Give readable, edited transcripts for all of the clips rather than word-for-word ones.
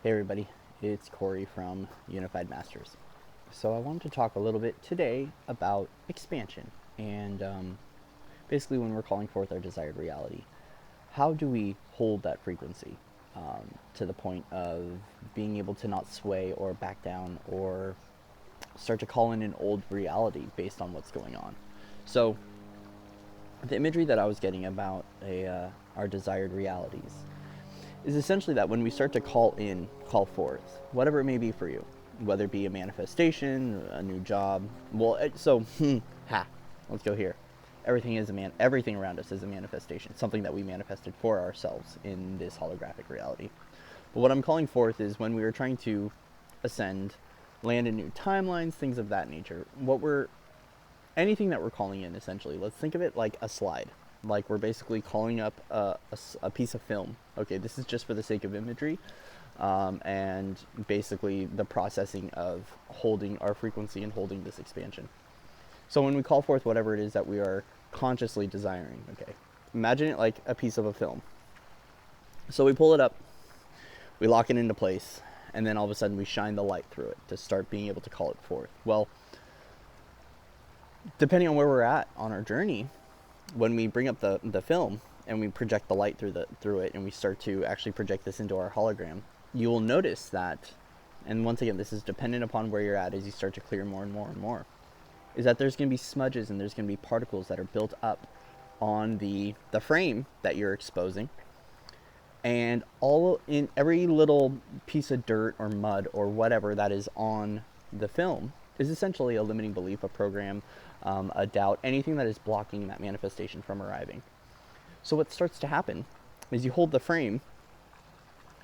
Hey everybody, it's Corey from Unified Masters. So I wanted to talk a little bit today about expansion and basically when we're calling forth our desired reality, how do we hold that frequency to the point of being able to not sway or back down or start to call in an old reality based on what's going on. So the imagery that I was getting about our desired realities is essentially that when we start to call forth, whatever it may be for you, whether it be a manifestation, a new job. Let's go here. Everything around us is a manifestation, something that we manifested for ourselves in this holographic reality. But what I'm calling forth is when we are trying to ascend, land in new timelines, things of that nature. Anything that we're calling in, essentially, let's think of it like a slide. Like we're basically calling up a piece of film. Okay, this is just for the sake of imagery, and basically the processing of holding our frequency and holding this expansion. So when we call forth whatever it is that we are consciously desiring, okay, imagine it like a piece of a film. So we pull it up, we lock it into place, and then all of a sudden we shine the light through it to start being able to call it forth. Well, depending on where we're at on our journey, when we bring up the film and we project the light through it and we start to actually project this into our hologram, you will notice that, and once again, this is dependent upon where you're at as you start to clear more and more and more, is that there's going to be smudges and there's going to be particles that are built up on the frame that you're exposing, and all in every little piece of dirt or mud or whatever that is on the film is essentially a limiting belief, a program, a doubt, anything that is blocking that manifestation from arriving. So what starts to happen is you hold the frame,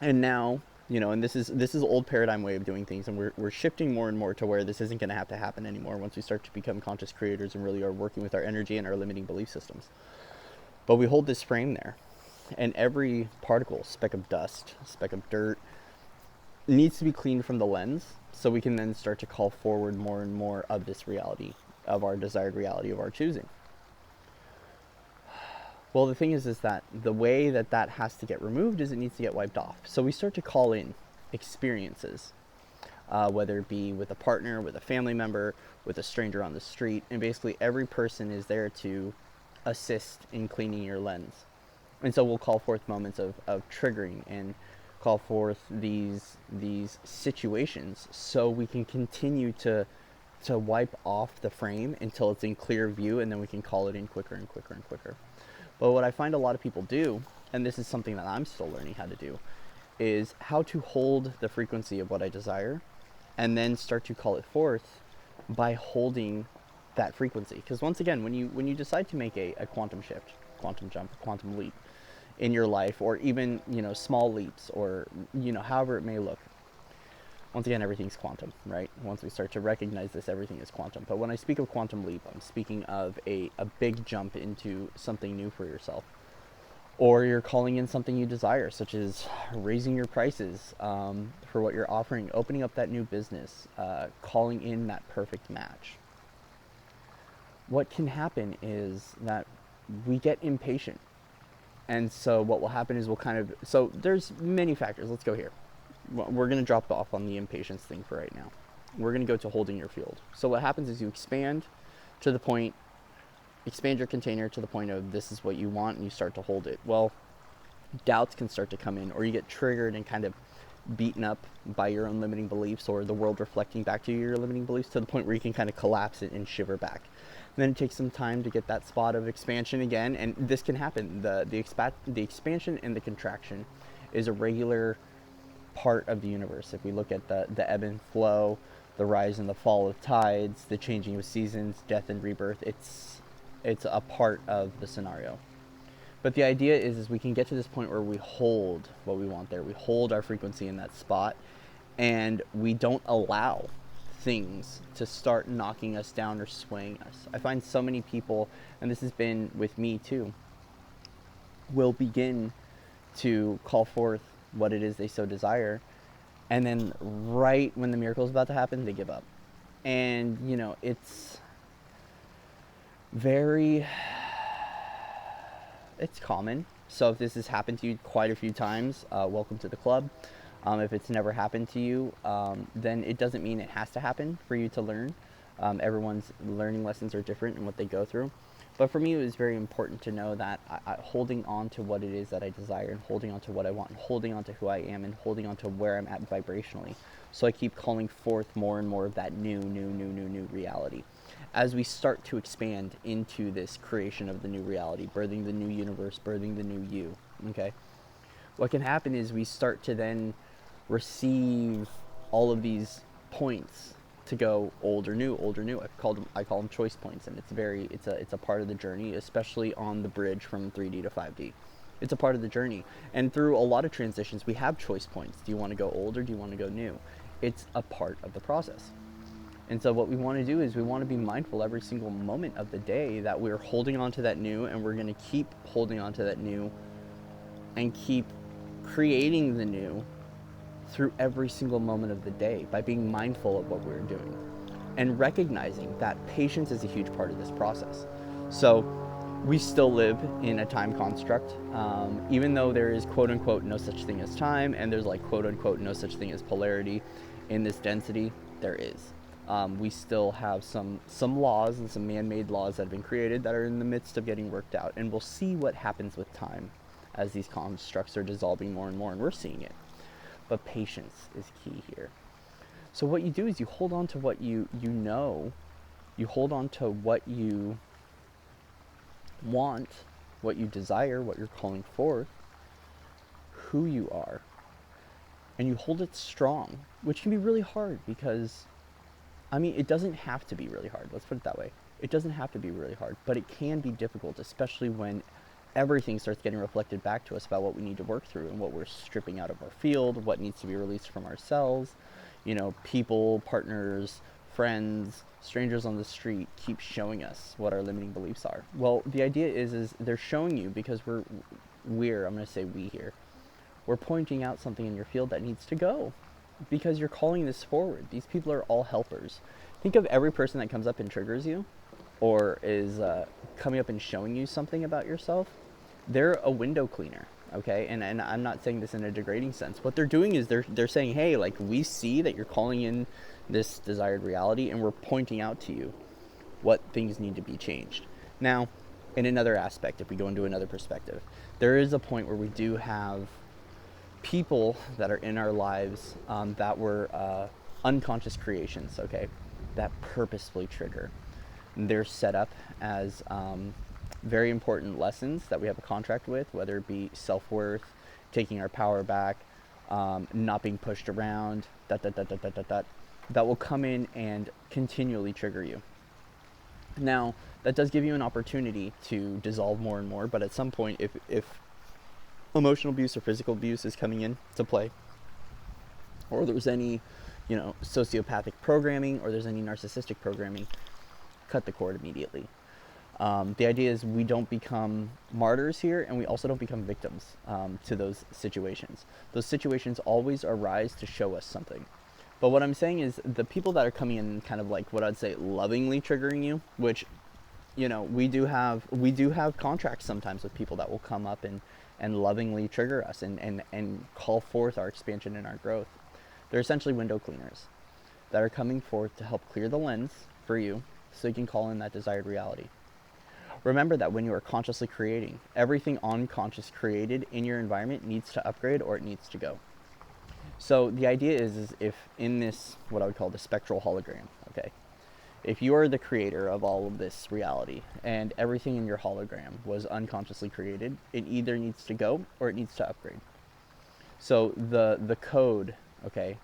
and now, and this is old paradigm way of doing things, and we're shifting more and more to where this isn't going to have to happen anymore once we start to become conscious creators and really are working with our energy and our limiting belief systems. But we hold this frame there, and every particle, speck of dust, speck of dirt, needs to be cleaned from the lens so we can then start to call forward more and more of this reality, of our desired reality of our choosing. Well, the thing is that the way that has to get removed is it needs to get wiped off. So we start to call in experiences, whether it be with a partner, with a family member, with a stranger on the street, and basically every person is there to assist in cleaning your lens. And so we'll call forth moments of triggering and call forth these situations so we can continue to wipe off the frame until it's in clear view, and then we can call it in quicker and quicker and quicker. But what I find a lot of people do, and this is something that I'm still learning how to do, is how to hold the frequency of what I desire and then start to call it forth by holding that frequency. Because once again, when you decide to make a quantum shift, quantum jump, quantum leap in your life, or even small leaps, or however it may look, once again, everything's quantum, right? Once we start to recognize this, everything is quantum. But when I speak of quantum leap, I'm speaking of a big jump into something new for yourself. Or you're calling in something you desire, such as raising your prices for what you're offering, opening up that new business, calling in that perfect match. What can happen is that we get impatient. And so what will happen is so there's many factors. Let's go here. We're going to drop off on the impatience thing for right now. We're going to go to holding your field. So what happens is you expand your container to the point of this is what you want, and you start to hold it. Well, doubts can start to come in, or you get triggered and kind of beaten up by your own limiting beliefs, or the world reflecting back to you your limiting beliefs, to the point where you can kind of collapse it and shiver back. And then it takes some time to get that spot of expansion again, and this can happen. The expansion and the contraction is a regular part of the universe. If we look at the ebb and flow, the rise and the fall of tides, the changing of seasons, death and rebirth, it's a part of the scenario. But the idea is we can get to this point where we hold what we want there. We hold our frequency in that spot, and we don't allow things to start knocking us down or swaying us. I find so many people, and this has been with me too, will begin to call forth what it is they so desire, and then right when the miracle is about to happen, they give up. And it's common. So if this has happened to you quite a few times, welcome to the club. If it's never happened to you, then it doesn't mean it has to happen for you to learn. Everyone's learning lessons are different in what they go through. But for me, it was very important to know that holding on to what it is that I desire, and holding on to what I want, and holding on to who I am, and holding on to where I'm at vibrationally. So I keep calling forth more and more of that new reality. As we start to expand into this creation of the new reality, birthing the new universe, birthing the new you, okay? What can happen is we start to then receive all of these points to go old or new, old or new. I call them choice points, and it's a part of the journey, especially on the bridge from 3D to 5D. It's a part of the journey, and through a lot of transitions, we have choice points. Do you want to go old or do you want to go new? It's a part of the process. And so what we want to do is we want to be mindful every single moment of the day that we're holding on to that new, and we're going to keep holding on to that new and keep creating the new through every single moment of the day by being mindful of what we're doing and recognizing that patience is a huge part of this process. So we still live in a time construct, even though there is quote unquote no such thing as time, and there's like quote unquote no such thing as polarity in this density. There is. We still have some laws and some man-made laws that have been created that are in the midst of getting worked out, and we'll see what happens with time as these constructs are dissolving more and more, and we're seeing it. But patience is key here. So what you do is you hold on to what you know, you hold on to what you want, what you desire, what you're calling forth, who you are, and you hold it strong, which can be really hard because, I mean, it doesn't have to be really hard. Let's put it that way. It doesn't have to be really hard, but it can be difficult, especially when everything starts getting reflected back to us about what we need to work through and what we're stripping out of our field, what needs to be released from ourselves. You know, people, partners, friends, strangers on the street keep showing us what our limiting beliefs are. Well, the idea is they're showing you because I'm going to say we here, we're pointing out something in your field that needs to go because you're calling this forward. These people are all helpers. Think of every person that comes up and triggers you or is coming up and showing you something about yourself. They're a window cleaner, okay? And I'm not saying this in a degrading sense. What they're doing is they're saying, hey, like, we see that you're calling in this desired reality, and we're pointing out to you what things need to be changed. Now, in another aspect, if we go into another perspective, there is a point where we do have people that are in our lives that were unconscious creations, okay, that purposefully trigger. They're set up as very important lessons that we have a contract with, whether it be self-worth, taking our power back, not being pushed around, that will come in and continually trigger you. Now, that does give you an opportunity to dissolve more and more, but at some point, if emotional abuse or physical abuse is coming in to play, or there's any, sociopathic programming, or there's any narcissistic programming, cut the cord immediately. The idea is we don't become martyrs here, and we also don't become victims to those situations. Those situations always arise to show us something. But what I'm saying is the people that are coming in kind of like what I'd say lovingly triggering you, which, we do have contracts sometimes with people that will come up and lovingly trigger us and call forth our expansion and our growth. They're essentially window cleaners that are coming forth to help clear the lens for you so you can call in that desired reality. Remember that when you are consciously creating, everything unconscious created in your environment needs to upgrade or it needs to go. So the idea is if in this, what I would call the spectral hologram, okay, if you are the creator of all of this reality and everything in your hologram was unconsciously created, it either needs to go or it needs to upgrade. So the code, okay,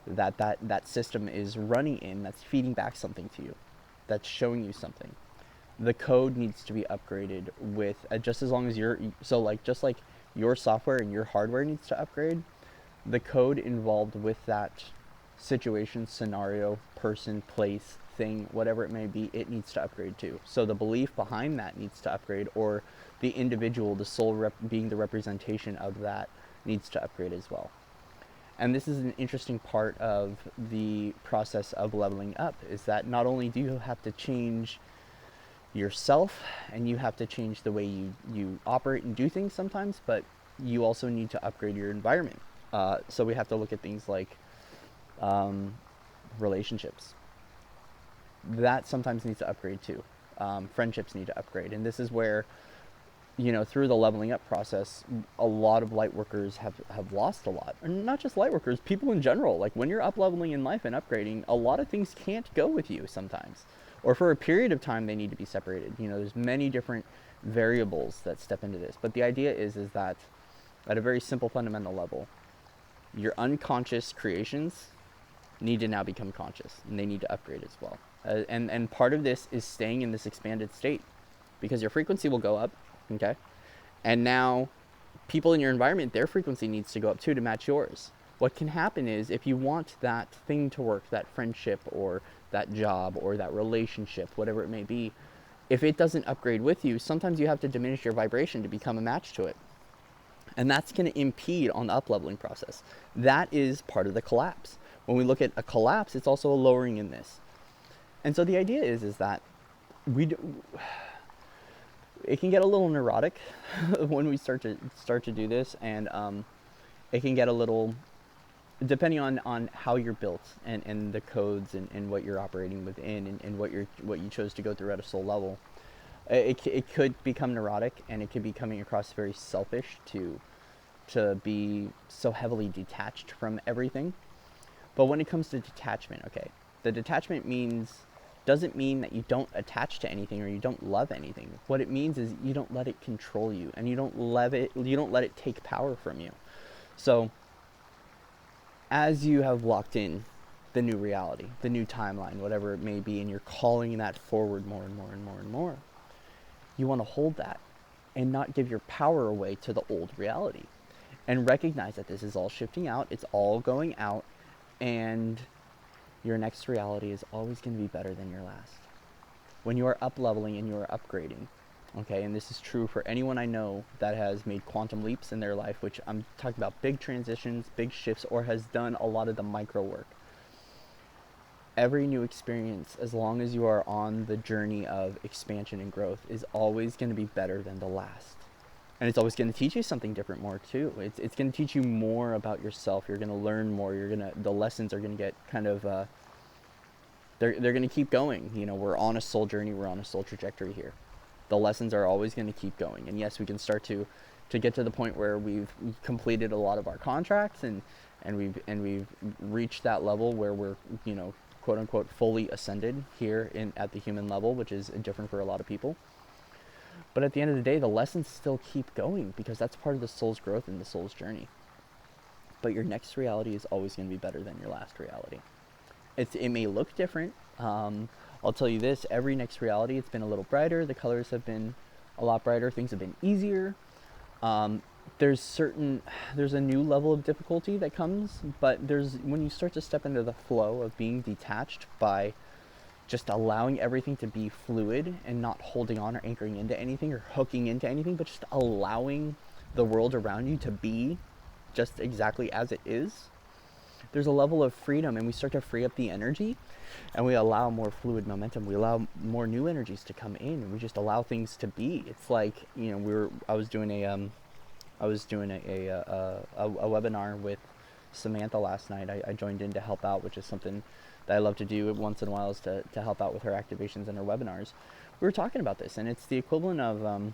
that system is running in, that's feeding back something to you, that's showing you something. The code needs to be upgraded with just as long as just like your software and your hardware needs to upgrade, the code involved with that situation, scenario, person, place, thing, whatever it may be, it needs to upgrade too. So the belief behind that needs to upgrade, or the individual, the soul being the representation of that, needs to upgrade as well. And this is an interesting part of the process of leveling up, is that not only do you have to change yourself and you have to change the way you operate and do things sometimes, but you also need to upgrade your environment. So we have to look at things like relationships. That sometimes needs to upgrade too. Friendships need to upgrade. And this is where, through the leveling up process, a lot of light workers have lost a lot. And not just light workers, people in general. Like when you're up leveling in life and upgrading, a lot of things can't go with you sometimes. Or for a period of time, they need to be separated. There's many different variables that step into this. But the idea is that at a very simple fundamental level, your unconscious creations need to now become conscious, and they need to upgrade as well. And part of this is staying in this expanded state, because your frequency will go up, okay? And now people in your environment, their frequency needs to go up too to match yours. What can happen is, if you want that thing to work, that friendship or that job or that relationship, whatever it may be, if it doesn't upgrade with you, sometimes you have to diminish your vibration to become a match to it. And that's going to impede on the up-leveling process. That is part of the collapse. When we look at a collapse, it's also a lowering in this. And so the idea is that it can get a little neurotic when we start to do this, and it can get a little, depending on how you're built and the codes and what you're operating within and what you chose to go through at a soul level. It could become neurotic, and it could be coming across very selfish to be so heavily detached from everything. But when it comes to detachment, okay, the detachment doesn't mean that you don't attach to anything or you don't love anything. What it means is you don't let it control you, and you don't let it take power from you. So as you have locked in the new reality, the new timeline, whatever it may be, and you're calling that forward more and more and more and more, you want to hold that and not give your power away to the old reality, and recognize that this is all shifting out, it's all going out, and your next reality is always going to be better than your last. When you are up leveling and you are upgrading, okay, and this is true for anyone I know that has made quantum leaps in their life, which I'm talking about big transitions, big shifts, or has done a lot of the micro work. Every new experience, as long as you are on the journey of expansion and growth, is always going to be better than the last. And it's always going to teach you something different more too. It's going to teach you more about yourself. You're going to learn more. The lessons are going to get kind of, they're going to keep going. We're on a soul journey. We're on a soul trajectory here. The lessons are always going to keep going. And yes, we can start to get to the point where we've completed a lot of our contracts and we've reached that level where we're, quote unquote, fully ascended here at the human level, which is different for a lot of people. But at the end of the day, the lessons still keep going, because that's part of the soul's growth and the soul's journey. But your next reality is always going to be better than your last reality. It may look different. I'll tell you this, every next reality, it's been a little brighter. The colors have been a lot brighter. Things have been easier. There's a new level of difficulty that comes, but when you start to step into the flow of being detached by just allowing everything to be fluid and not holding on or anchoring into anything or hooking into anything, but just allowing the world around you to be just exactly as it is, there's a level of freedom, and we start to free up the energy, and we allow more fluid momentum. We allow more new energies to come in, and we just allow things to be. It's like, I was doing a webinar with Samantha last night. I joined in to help out, which is something that I love to do once in a while, is to help out with her activations and her webinars. We were talking about this, and it's the equivalent of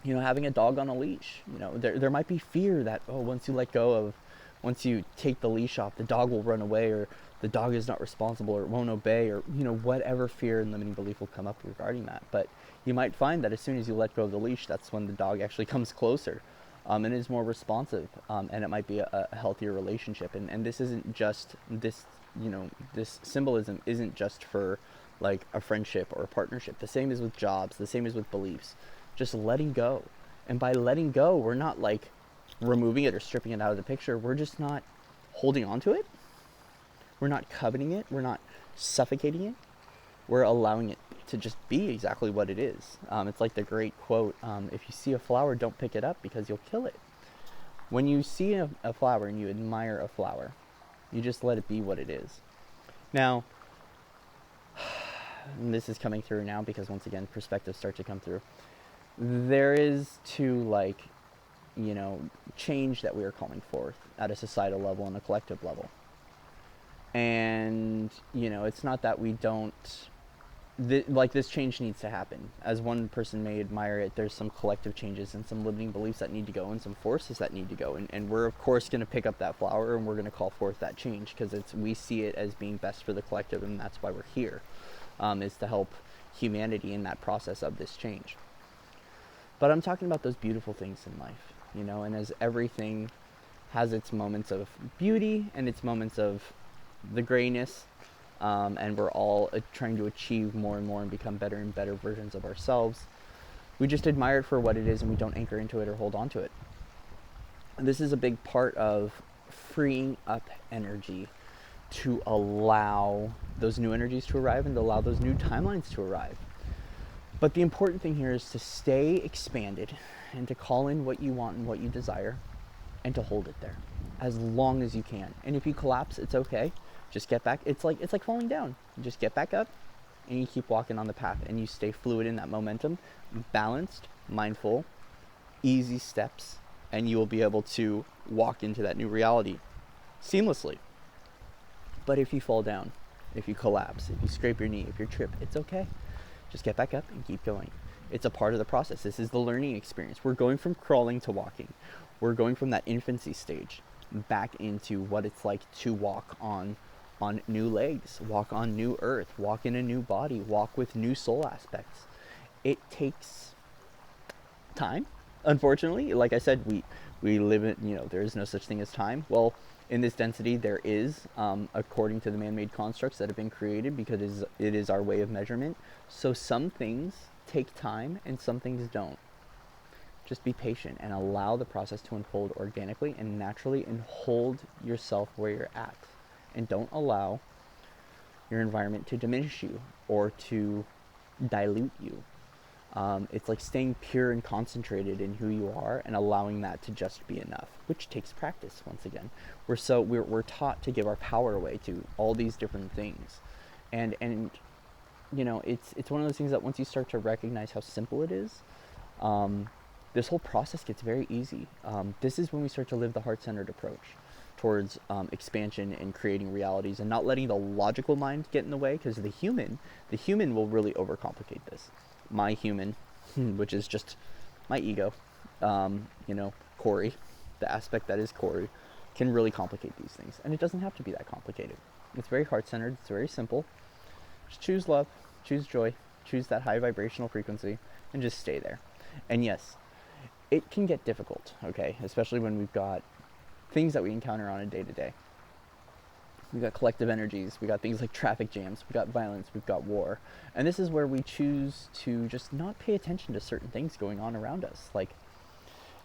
having a dog on a leash. There might be fear that, once you take the leash off, the dog will run away, or the dog is not responsible, or it won't obey, or whatever fear and limiting belief will come up regarding that. But you might find that as soon as you let go of the leash, that's when the dog actually comes closer, and is more responsive, and it might be a healthier relationship. And this isn't just this symbolism isn't just for like a friendship or a partnership. The same is with jobs, the same is with beliefs. Just letting go. And by letting go, we're not like removing it or stripping it out of the picture. We're just not holding on to it. We're not coveting it. We're not suffocating it. We're allowing it to just be exactly what it is. It's like the great quote, if you see a flower, don't pick it up because you'll kill it. When you see a flower and you admire a flower, you just let it be what it is. Now, and this is coming through now because once again, perspectives start to come through. There is to change that we are calling forth at a societal level and a collective level. And it's not that we don't, this change needs to happen. As one person may admire it, there's some collective changes and some limiting beliefs that need to go and some forces that need to go, and we're of course going to pick up that flower and we're going to call forth that change, because we see it as being best for the collective, and that's why we're here, is to help humanity in that process of this change. But I'm talking about those beautiful things in life, and as everything has its moments of beauty and its moments of the grayness, and we're all trying to achieve more and more and become better and better versions of ourselves, we just admire it for what it is, and we don't anchor into it or hold on to it. And this is a big part of freeing up energy to allow those new energies to arrive and to allow those new timelines to arrive. But the important thing here is to stay expanded and to call in what you want and what you desire, and to hold it there as long as you can. And if you collapse, it's okay. Just get back. It's like falling down. You just get back up and you keep walking on the path, and you stay fluid in that momentum, balanced, mindful, easy steps, and you will be able to walk into that new reality seamlessly. But if you fall down, if you collapse, if you scrape your knee, if you trip, it's okay. Just get back up and keep going. It's a part of the process. This is the learning experience. We're going from crawling to walking. We're going from that infancy stage back into what it's like to walk on new legs, walk on new earth, walk in a new body, walk with new soul aspects. It takes time, unfortunately. Like I said, we live in, there is no such thing as time. Well, in this density, there is, according to the man-made constructs that have been created, because it is our way of measurement. So some things take time and some things don't. Just be patient and allow the process to unfold organically and naturally, and hold yourself where you're at. And don't allow your environment to diminish you or to dilute you. It's like staying pure and concentrated in who you are and allowing that to just be enough, which takes practice. Once again, we're taught to give our power away to all these different things, and it's one of those things that once you start to recognize how simple it is, this whole process gets very easy. This is when we start to live the heart-centered approach towards expansion and creating realities, and not letting the logical mind get in the way, because the human will really overcomplicate this. My human, which is just my ego, Corey, the aspect that is Corey, can really complicate these things. And it doesn't have to be that complicated. It's very heart-centered. It's very simple. Just choose love, choose joy, choose that high vibrational frequency, and just stay there. And yes, it can get difficult, okay? Especially when we've got things that we encounter on a day-to-day. We've got collective energies, we got things like traffic jams, we've got violence, we've got war. And this is where we choose to just not pay attention to certain things going on around us. Like,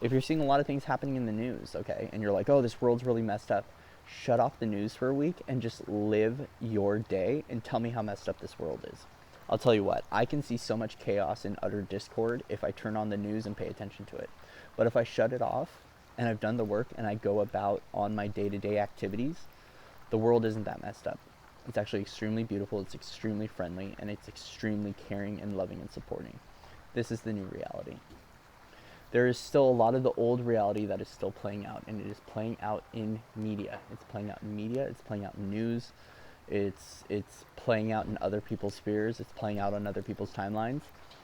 if you're seeing a lot of things happening in the news, okay, and you're like, oh, this world's really messed up, shut off the news for a week and just live your day and tell me how messed up this world is. I'll tell you what, I can see so much chaos and utter discord if I turn on the news and pay attention to it. But if I shut it off and I've done the work and I go about on my day-to-day activities, the world isn't that messed up. It's actually extremely beautiful, it's extremely friendly, and it's extremely caring and loving and supporting. This is the new reality. There is still a lot of the old reality that is still playing out, and it is playing out in media. It's playing out in media, it's playing out in news, it's playing out in other people's spheres, it's playing out on other people's timelines.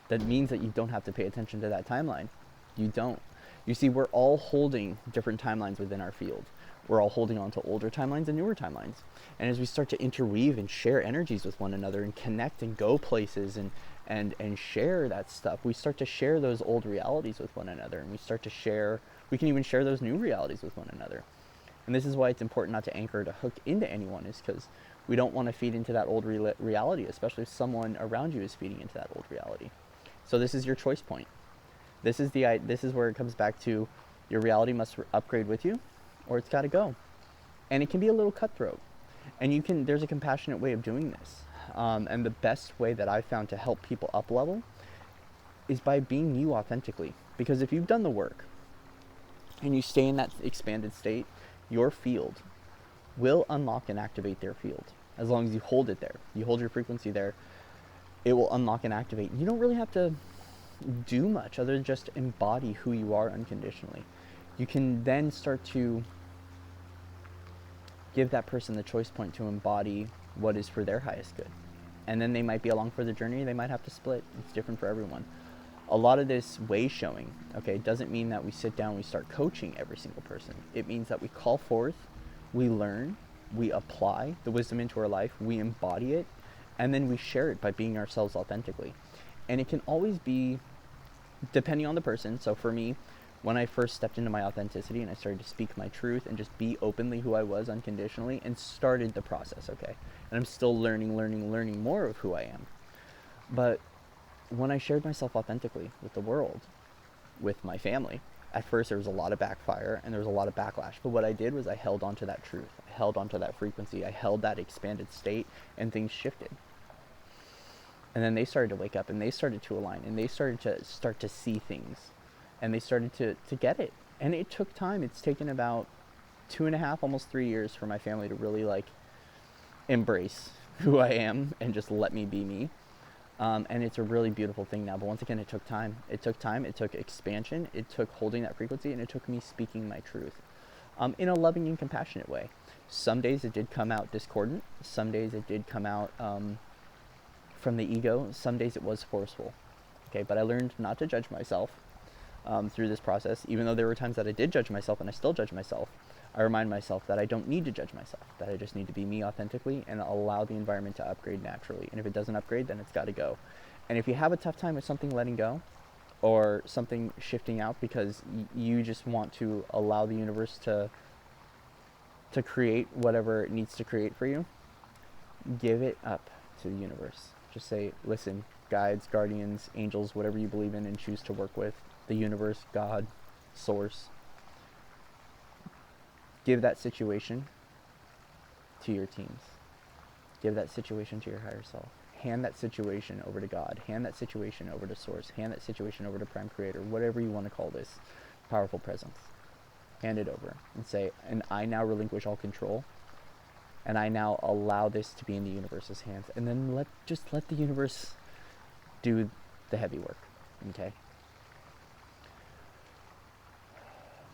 That means that you don't have to pay attention to that timeline. You don't. You see, we're all holding different timelines within our field. We're all holding on to older timelines and newer timelines. And as we start to interweave and share energies with one another and connect and go places and share that stuff, we start to share those old realities with one another, and we can even share those new realities with one another. And this is why it's important not to anchor, to hook into anyone, is because we don't want to feed into that old reality, especially if someone around you is feeding into that old reality. So this is your choice point. This is where it comes back to your reality must upgrade with you, or it's got to go. And it can be a little cutthroat. And there's a compassionate way of doing this. And the best way that I've found to help people up level is by being you authentically. Because if you've done the work and you stay in that expanded state, your field will unlock and activate their field. As long as you hold it there, you hold your frequency there, it will unlock and activate. You don't really have to do much other than just embody who you are unconditionally. you can then start to give that person the choice point to embody what is for their highest good. And then they might be along for the journey, they might have to split. It's different for everyone. A lot of this way showing, okay, doesn't mean that we sit down, we start coaching every single person. It means that we call forth, we learn, we apply the wisdom into our life, we embody it, and then we share it by being ourselves authentically. And it can always be, depending on the person. So for me, when I first stepped into my authenticity and I started to speak my truth and just be openly who I was unconditionally and started the process, okay? And I'm still learning more of who I am. But when I shared myself authentically with the world, with my family, at first there was a lot of backfire and there was a lot of backlash. But what I did was I held on to that truth. I held on to that frequency. I held that expanded state, and things shifted. And then they started to wake up and they started to align and they started to see things and they started to get it. And it took time. It's taken about 2.5, almost 3 years for my family to really like embrace who I am and just let me be me. And it's a really beautiful thing now. But once again, it took time. It took expansion. It took holding that frequency, and it took me speaking my truth in a loving and compassionate way. Some days it did come out discordant. Some days it did come out from the ego. Some days it was forceful. Okay, but I learned not to judge myself through this process. Even though there were times that I did judge myself, and I still judge myself, I remind myself that I don't need to judge myself, that I just need to be me authentically and allow the environment to upgrade naturally. And if it doesn't upgrade, then it's got to go. And if you have a tough time with something letting go or something shifting out because you just want to allow the universe to create whatever it needs to create for you, give it up to the universe. Just say, listen, guides, guardians, angels, whatever you believe in and choose to work with, the universe, God, source, give that situation to your teams. Give that situation to your higher self. Hand that situation over to God. Hand that situation over to Source. Hand that situation over to Prime Creator. Whatever you want to call this powerful presence. Hand it over and say, and I now relinquish all control. And I now allow this to be in the universe's hands. And then let the universe do the heavy work. Okay?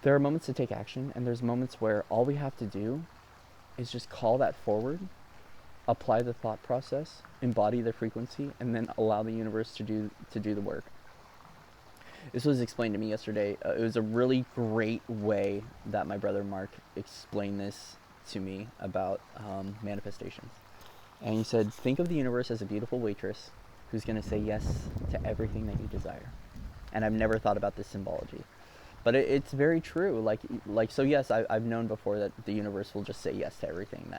There are moments to take action, and there's moments where all we have to do is just call that forward, apply the thought process, embody the frequency, and then allow the universe to do the work. This was explained to me yesterday. It was a really great way that my brother Mark explained this to me about manifestations. And he said, think of the universe as a beautiful waitress who's going to say yes to everything that you desire. And I've never thought about this symbology. But it's very true. Like so yes, I've known before that the universe will just say yes to everything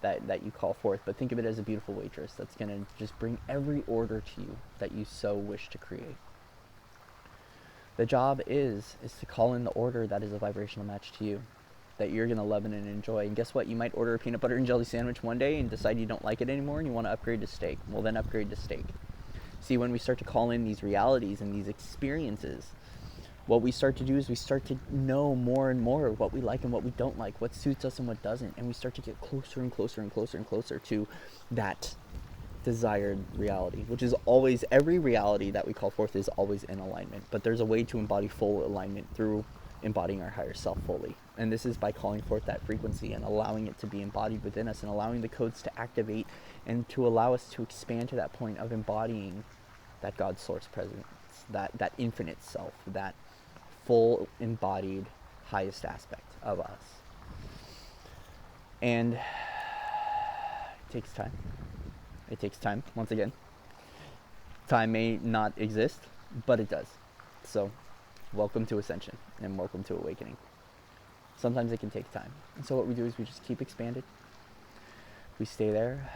that you call forth. But think of it as a beautiful waitress that's going to just bring every order to you that you so wish to create. The job is to call in the order that is a vibrational match to you, that you're going to love and enjoy. And guess what? You might order a peanut butter and jelly sandwich one day and decide you don't like it anymore and you want to upgrade to steak. Well, then upgrade to steak. See, when we start to call in these realities and these experiences, what we start to do is we start to know more and more of what we like and what we don't like, what suits us and what doesn't, and we start to get closer and closer and closer and closer to that desired reality, which is always, every reality that we call forth is always in alignment, but there's a way to embody full alignment through embodying our higher self fully. And this is by calling forth that frequency and allowing it to be embodied within us and allowing the codes to activate and to allow us to expand to that point of embodying that God source presence, that infinite self, that full embodied highest aspect of us. And it takes time. It takes time. Once again, time may not exist, but it does. So welcome to ascension and welcome to awakening. Sometimes it can take time. And so what we do is we just keep expanded. We stay there.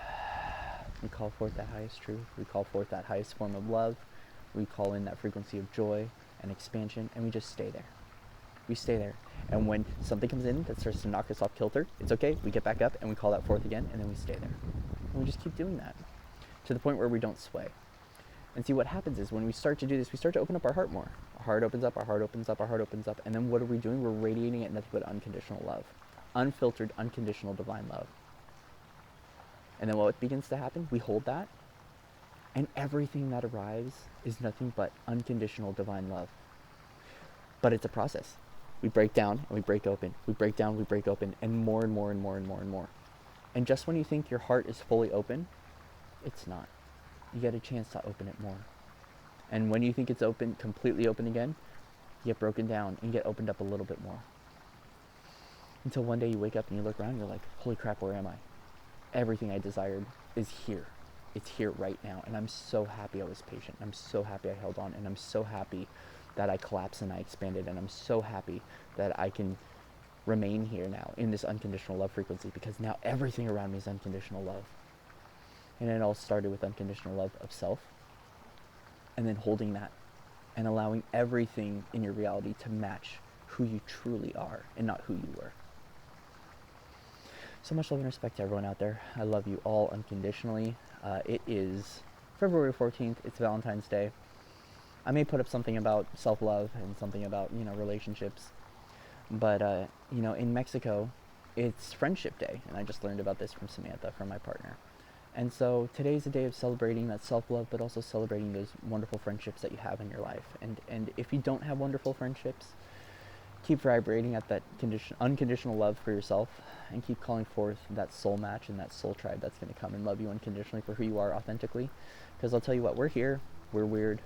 We call forth that highest truth. We call forth that highest form of love. We call in that frequency of joy and expansion, and we just stay there. We stay there. And when something comes in that starts to knock us off kilter, it's okay. We get back up and we call that forth again, and then we stay there. And we just keep doing that to the point where we don't sway. And see, what happens is when we start to do this, we start to open up our heart more. Our heart opens up, our heart opens up, our heart opens up. And then what are we doing? We're radiating it nothing but unconditional love. Unfiltered, unconditional divine love. And then what begins to happen? We hold that. And everything that arrives is nothing but unconditional divine love. But it's a process. We break down and we break open. We break down, we break open, and more and more and more and more and more. And just when you think your heart is fully open, it's not. You get a chance to open it more. And when you think it's open, completely open again, you get broken down and get opened up a little bit more. Until one day you wake up and you look around and you're like, holy crap, where am I? Everything I desired is here. It's here right now. And I'm so happy I was patient. I'm so happy I held on. And I'm so happy that I collapsed and I expanded. And I'm so happy that I can remain here now in this unconditional love frequency, because now everything around me is unconditional love. And it all started with unconditional love of self, and then holding that and allowing everything in your reality to match who you truly are and not who you were. So much love and respect to everyone out there. I love you all unconditionally. It is February 14th. It's Valentine's Day. I may put up something about self-love and something about, relationships. But, in Mexico, it's Friendship Day. And I just learned about this from Samantha, from my partner. And so today's a day of celebrating that self-love, but also celebrating those wonderful friendships that you have in your life. And if you don't have wonderful friendships, keep vibrating at that unconditional love for yourself, and keep calling forth that soul match and that soul tribe that's going to come and love you unconditionally for who you are authentically. Because I'll tell you what, we're here, we're weird,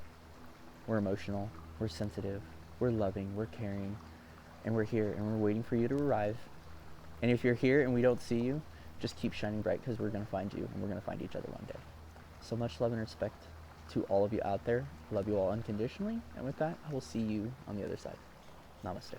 we're emotional, we're sensitive, we're loving, we're caring, and we're here, and we're waiting for you to arrive. And if you're here and we don't see you, just keep shining bright, because we're going to find you, and we're going to find each other one day. So much love and respect to all of you out there. Love you all unconditionally. And with that, I will see you on the other side. Namaste.